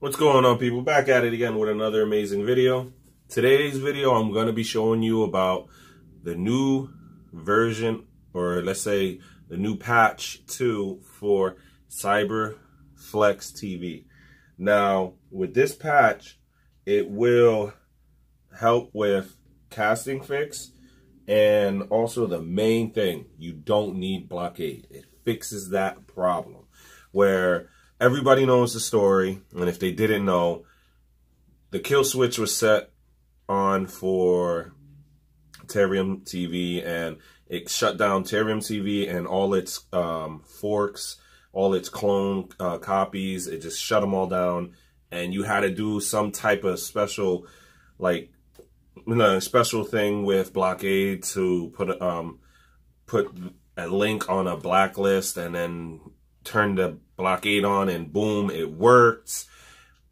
What's going on, people? Back at it again with another amazing video. Today's video, I'm going to be showing you about the new version, or let's say the new patch 2 for Cyberflix TV. Now, with this patch, it will help with casting fix, and also the main thing, you don't need blockade. It fixes that problem where everybody knows the story, and if they didn't know, the kill switch was set on for Terrarium TV, and it shut down Terrarium TV and all its forks, all its clone copies. It just shut them all down, and you had to do some type of special, like, special thing with blockade to put a link on a blacklist and then turn the blockade on, and boom, it works.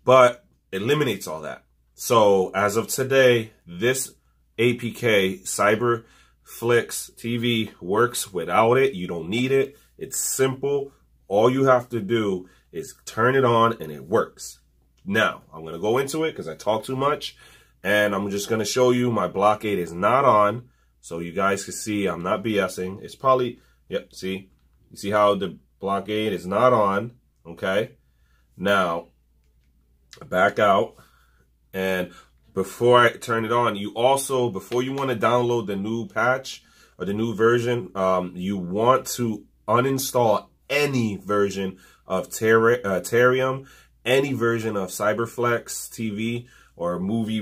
But it eliminates all that. So as of today, this APK Cyberflix TV works without it. You don't need it. It's simple. All you have to do is turn it on and it works. Now, I'm going to go into it because I talk too much, and I'm just going to show you my blockade is not on, so you guys can see I'm not BSing. It's probably, yep, see? You see how the blockade is not on, okay? Now, back out, and before I turn it on, you also, before you want to download the new patch or the new version, you want to uninstall any version of Terrarium, any version of Cyberflix TV, or movie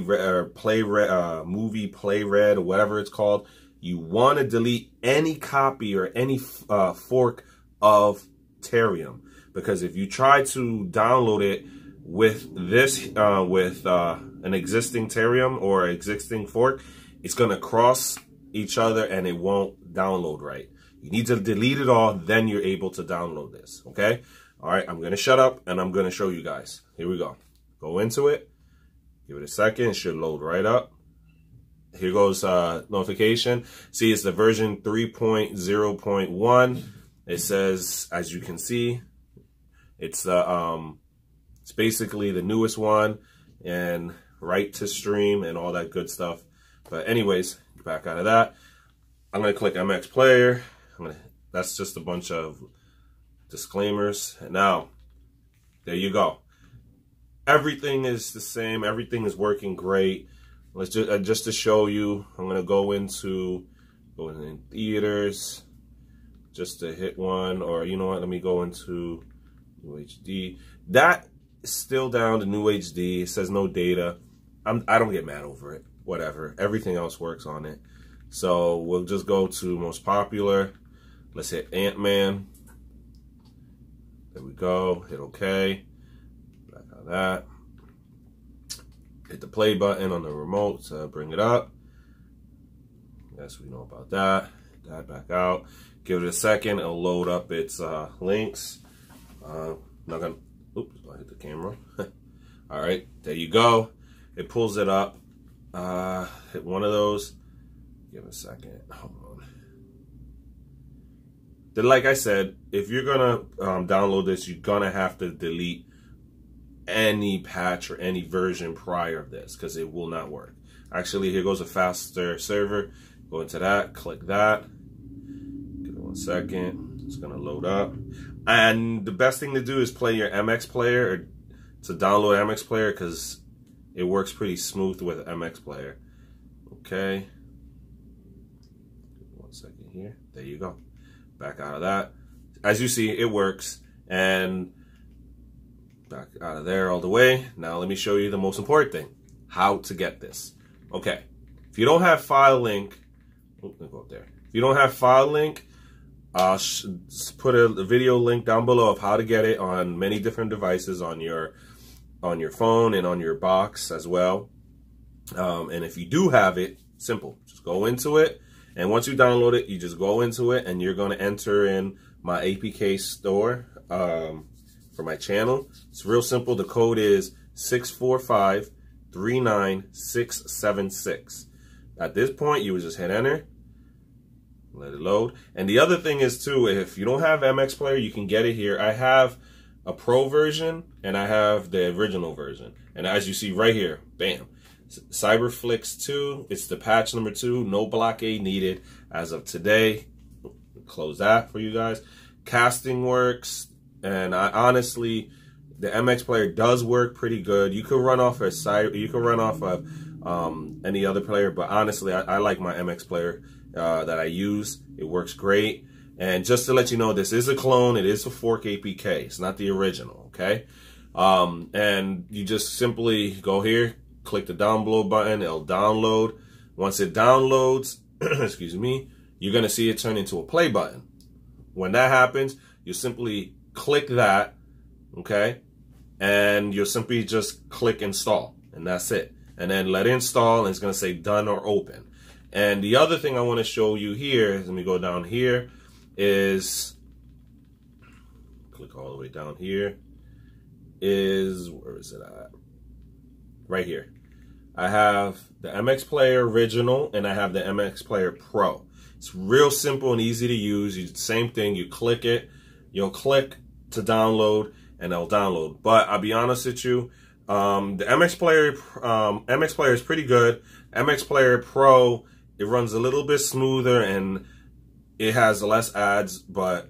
play red, or whatever it's called. You want to delete any copy or any fork of Terrarium, because if you try to download it with this an existing Terrarium or existing fork, it's gonna cross each other and it won't download right. You need to delete it all, then you're able to download this. Okay, all right, I'm gonna shut up and I'm gonna show you guys. Here we go. Go into it, give it a second, it should load right up. Here goes notification. See, it's the version 3.0.1. It says, as you can see, it's basically the newest one, and right to stream and all that good stuff. But anyways, back out of that, I'm gonna click MX Player. That's just a bunch of disclaimers. And now, there you go. Everything is the same. Everything is working great. Let's just to show you, I'm gonna go in theaters, just to hit one, or you know what? Let me go into UHD. That is still down to new HD. It says no data. I don't get mad over it. Whatever. Everything else works on it. So we'll just go to most popular. Let's hit Ant-Man. There we go. Hit OK. Back on that. Hit the play button on the remote to bring it up. Yes, we know about that. Hit that back out. Give it a second. It'll load up its links. Not gonna. Oops, I hit the camera. All right, there you go. It pulls it up. Hit one of those. Give it a second. Hold on. Then, like I said, if you're gonna download this, you're gonna have to delete any patch or any version prior of this, because it will not work. Actually, here goes a faster server. Go into that. Click that. Give it 1 second. It's gonna load up. And the best thing to do is play your MX Player, or to download MX Player, because it works pretty smooth with MX Player. Okay. 1 second here. There you go. Back out of that. As you see, it works. And back out of there all the way. Now let me show you the most important thing. How to get this. Okay. If you don't have filelinked, let me go up there. If you don't have filelinked, put a video link down below of how to get it on many different devices, on your phone and on your box as well. And if you do have it, simple, just go into it, and once you download it, you just go into it, and you're going to enter in my APK store for my channel. It's real simple. The code is 645-39676. At this point, you would just hit enter. Let it load. And the other thing is too, if you don't have MX Player, you can get it here. I have a Pro version and I have the original version. And as you see right here, bam, Cyberflix 2, it's the patch number 2, no blockade needed as of today. Close that for you guys. Casting works, and I honestly, the MX player does work pretty good. You could run off of any other player, but honestly, I like my MX player that I use. It works great. And just to let you know, this is a clone. It is a fork APK. It's not the original, okay? And you just simply go here, click the download button. It'll download. Once it downloads, excuse me, you're going to see it turn into a play button. When that happens, you simply click that, okay? And you'll simply just click install, and that's it. And then let it install, and it's going to say done or open. And the other thing I want to show you here, let me go down here, is, click all the way down here, is, where is it at? Right here. I have the MX Player Original, and I have the MX Player Pro. It's real simple and easy to use. Same thing, you click it, you'll click to download, and it'll download. But I'll be honest with you, the MX Player is pretty good. MX Player Pro, it runs a little bit smoother and it has less ads, but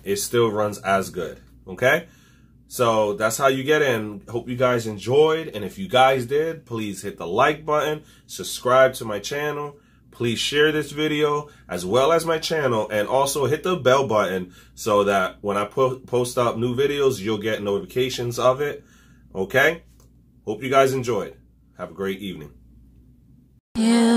it still runs as good, okay? So that's how you get in. Hope you guys enjoyed, and if you guys did, please hit the like button, subscribe to my channel, please share this video as well as my channel, and also hit the bell button so that when I post up new videos, you'll get notifications of it, okay? Hope you guys enjoyed. Have a great evening. Yeah.